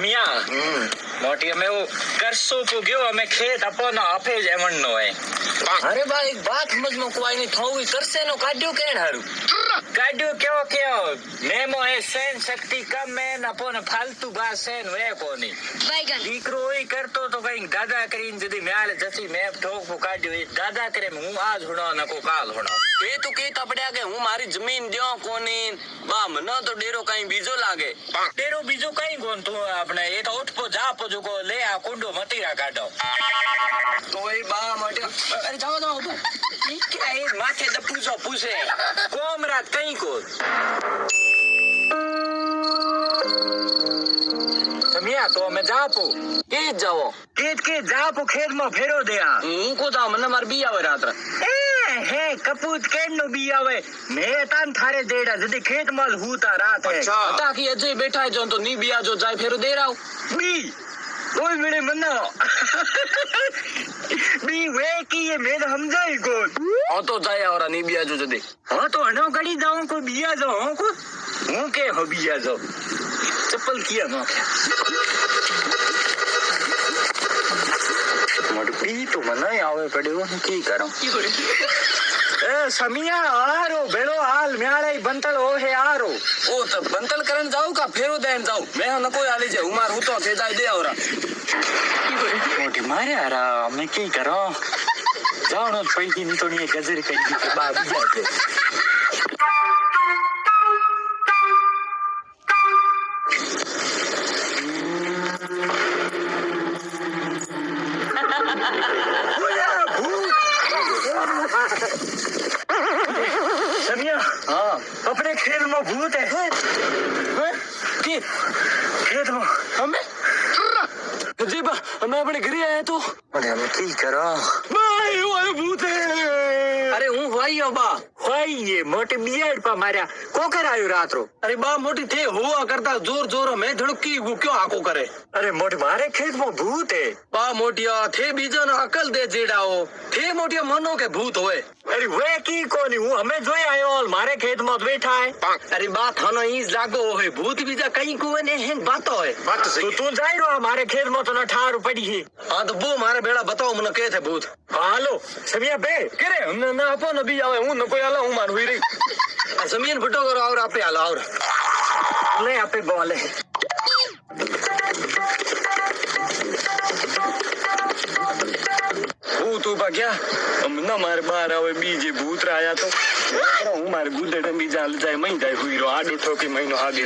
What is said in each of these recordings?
સમિયા મોટી અમે કરશું તું ગયો અમે ખેત આપોનો આપે જ એમણ નો હે અરે બા એક વાત સમજમાં કોઈ નહીં થવું કરશે નો કાઢ્યો કેણ હારું કાઢ્યો કેવો મેમો એ સેન શક્તિ કમ મેન આપોને ફાલતુ બા સેન વે કોની દીકરો ઓય કરતો તો કઈ દાદા કરીને જદી મ્યાલે જસી મેપ ઠોકું કાઢ્યો એ દાદા કરે હું આજ હુણો નકો કાલ હુણો એ તું કેતા પડ્યા કે હું મારી જમીન દ્યો કોની બા મને તો ડેરો કઈ બીજો લાગે તેરો બીજો કઈ કોણ તું આપણે એ તો ઉઠપો જાપો જુકો લે આ કુંડો મતીરા કાઢો તો એ બા માટે અરે જાવ તું કે એ માથે દપુજો પૂછે કોમરાત કઈ કો સમિયા તો અમે જાપો કે જાવો કે જાપો ખેતમાં ફેરો દે આ હું કો તા મને માર બી આવે રાત્રે હે કપૂત કેન નો બી આવે મે તાન થારે દેડા જદી ખેત માલ હુતા રાત હે હતા કે અજય બેઠા જો તો ની બિયા જો જાય ફેરો દે રાવ બી ઓય મેરે મન્ના બી વે કી ये મેં સમજાઈ કો હા તો જાય આવરા ની બિયા જો જદી હા તો હનો ગડી જાઉં કોઈ બિયા જો હું કે હો બિયા જો ચપ્પલ કિયા નો મોટી તો મને આવે પડ્યો હું કી કરું એ સમિયા આરો બેડો હાલ મ્યાળે બંતલ ઓ હે આરો ઓ તો બંતલ કરન જાઉં કા ફેરો દેન જાઉં મે ન કોઈ આલી જાય ઉમાર હું તો થઈ જાય દે આવરા મોટી મારે આરા અમે કી કરો જાણો પૈકી ની તો ની ગજર કરી દી કે બા બીજા છે अपने खेत में भूत है खेत में हमें जी बा मैं अपने घरे आया तो अरे हम की करो भाई वो भूत है अरे હું ભાઈ બા भाई ये मोटे बियाड पा मार्या कोकर आयो रात्रो अरे बा मोटी थे हुआ करता जोर जोर में धड़की वो क्यों आको करे अरे मोटे मारे खेत में भूत है बा मोटिया थे बीजा ना अकल दे जेडाओ थे मोटिया मनो के भूत होए अरे वे की कोनी हूँ हमें जोई आयो मारे खेत में बैठा है अरे बात थानो ई जागो है भूत बीजा कहीं को ने हैं बातो है बात सही तू जाई रो हमारे खेत में तो न ठार पड़ी है हां तो वो मारे बेड़ा बताओ मने के थे भूत हालो समिया बे करे हमने ना अपो न बी आवे हूं न कोई आला हूं मान हुई रही जमीन फटो करो और आपे आला और ले आपे बोले भूत बा क्या हम ना मारे बाहर आवे बीजे भूत आया तो હું મારે ગુદડે બીજા જાય મઈ જાય હુઈ રો આડો ઠોકી મહિનો આગે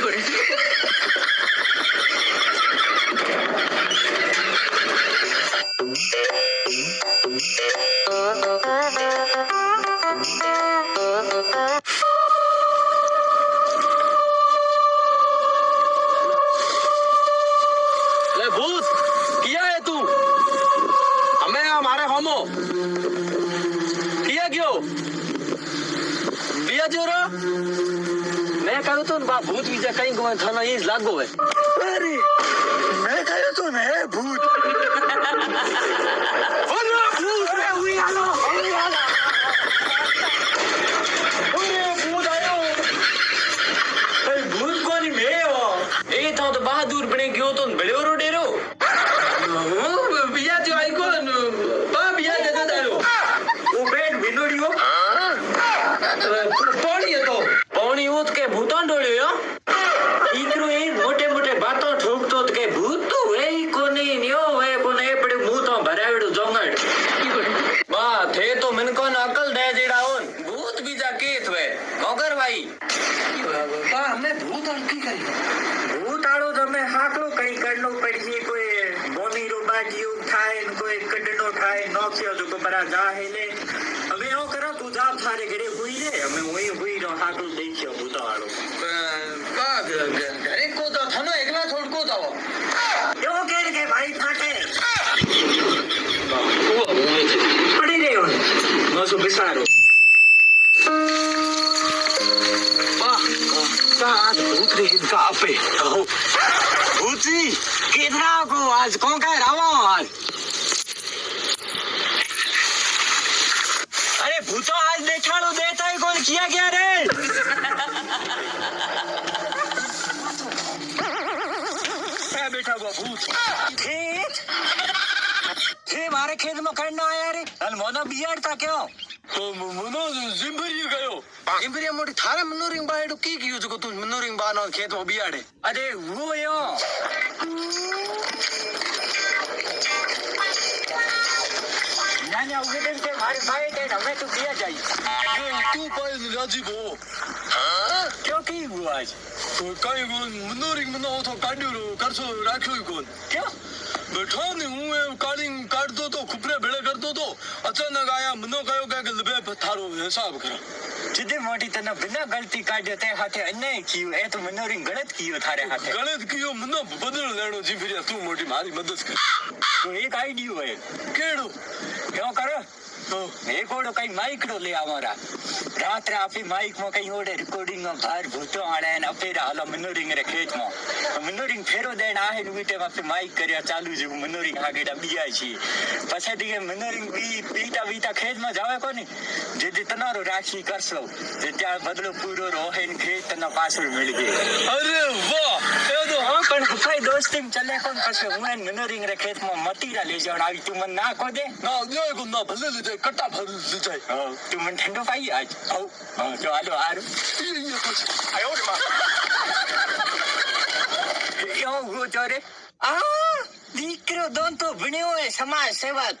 ले भूत किया है तू हमें हमारे होमो किया क्यों बिया जोरा मैं कहूँ तो बा भूत बीजा कहीं को थाना ये लागो है अरे मैं कहयो तो मैं भूत अरे भूत रे हुई आलो अरे भूत आयो अरे भूत कोनी मैं हो ए तो बहादुर बने गयो तो बड़े रो डेरो बिया जो आई को बा बिया दे दारो वो बेट बिनोड़ी हो पानी है तो पानी होत के भूतान डोळ्यो ઈકરો એ મોટે મોટે બાતો ઠોકતો કે ભૂત તો હે કોની ન્યો હે કોને એ પડ્યું હું તો ભરાવડું જોંગડ बा थे तो मन को अकल दे जेड़ा होन भूत बीजा केत वे कोकर भाई બા અમે ભૂત અણકી કરી ભૂત આળો તમે હાકલો કઈ કરનો પડી કોઈ બોની રો બાજીઓ થાય ને કોઈ કડનો થાય નોક્યો જો બરા જા હેલે હવે ઓ કરો તું જા થારે ઘરે હુઈ રે અમે હુઈ રો હાકલો દેખ્યો ભૂત આળો बा घरे को तो थनो एकला छोड़ को तो એવો કે ભાઈ ફાટે પડી રહ્યો નસો બિસારો आज भूत रे इनका आपे भूती कितना को आज कौन का रावा आज अरे भूतो आज देखाड़ो देता है कौन किया क्या रे बेटा वो રે અને મોનો બિયાડતા કેવો તો મનો ઝિંભરી ગયો ઇમ્પિરિયા મોટી થારે મનોરિંગ બાયડું કી કીધું છે કે તું મનોરિંગ બાનો ખેતમાં બિયાડે અરે હું યો નાના ઉગેડન કે મારી ભાઈ કે હવે તું ક્યાં જાય તું પાઈ રાજી ભો ક્યો કી હુઆ આજ કઈ મનોરિંગ મનો તો કાઢ્યું કરશો રાખ્યું કોણ ક્યો બેઠો ને હું એ કાઢતો તો ખુપરે ભેળે કરતો તો અચાનક આયા મનો કયો કે લબે થારો હિસાબ કરા जिदे मोटी तना बिना गलती काढ्यो ते हाथे अन्याय कियो ए तो मनोरिंग गलत कियो थारे हाथे ગણિત કયો મનો બદલ લેણો જી ફિર્યા તું મોટી મારી મદદ કર तो एक आइडियो है કેડો क्यों करो एक ओडो कई माइक रो ले हमारा रात आपी माइक में कई ओडे रिकॉर्डिंग में बाहर भूतो आड़े न अपेरा हालो मनोरिंग रे खेत में मनोरिंग फेरो देण आहे न वीटे में माइक कर्या चालू जो मनोरिंग हागेडा बिया छी पछे दी मनोरिंग बी पीटा वीटा खेत में जावे कोनी जे तनारो राखी करसो जे त्या बदलो पूरो रोहे न खेत तना पाछળ मिल गई અરે વાહ એ તો हाँ पण भाई दोस्ती में चले कोन पछे હું मनोरिंग रे खेत में मतीरा ले जाण આવી તું મને ના को दे ના ન્યાય કો ના ભલે લીધે કટ્ટા ભર લીધે તું મને ઠંડો પાઈ આજ તો હાલો હારું આયો રે માં યો ગોચો રે આ દીકરો દોન તો ભણ્યો હે સમાજ સેવા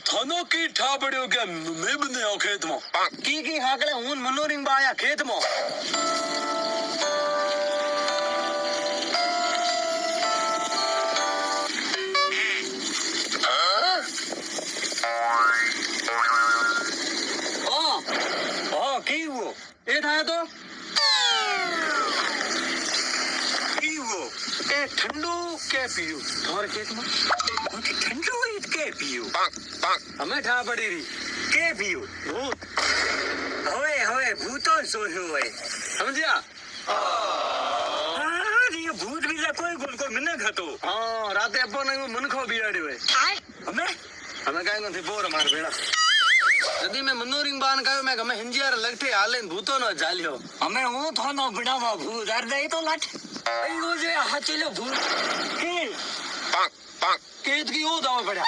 થાનો કી ઠાબડ્યો કે મેં બને આ ખેતમાં કી હાકડે હું મનોરિંગ બા આયા ખેતમાં કેવો એ થાય તો કેવો એ ઠંડુ કે પીયું તમારે ખેતમાં ઠંડુ હોય કે પીયું અમે ઠા પડી રહી કે પીયું ભૂત હવે ભૂતો સોહ્યો હોય સમજ્યા ये भूत बीजा कोई કોઈ મને હતો હા રાતે આપો ને મનખો બિયાડ્યો હોય અમે કાંઈ નથી બોર માર ભેળા यदि मैं मनोरिंग बान कहूं मैं हमें हिंजियार लगते हाले भूतो न जालियो અમે હું થોનો બનાવા ભૂત અર્ધે તો લાઠ અયો જે હાચેલો ભૂત કે केत की ओ दावा पड़ा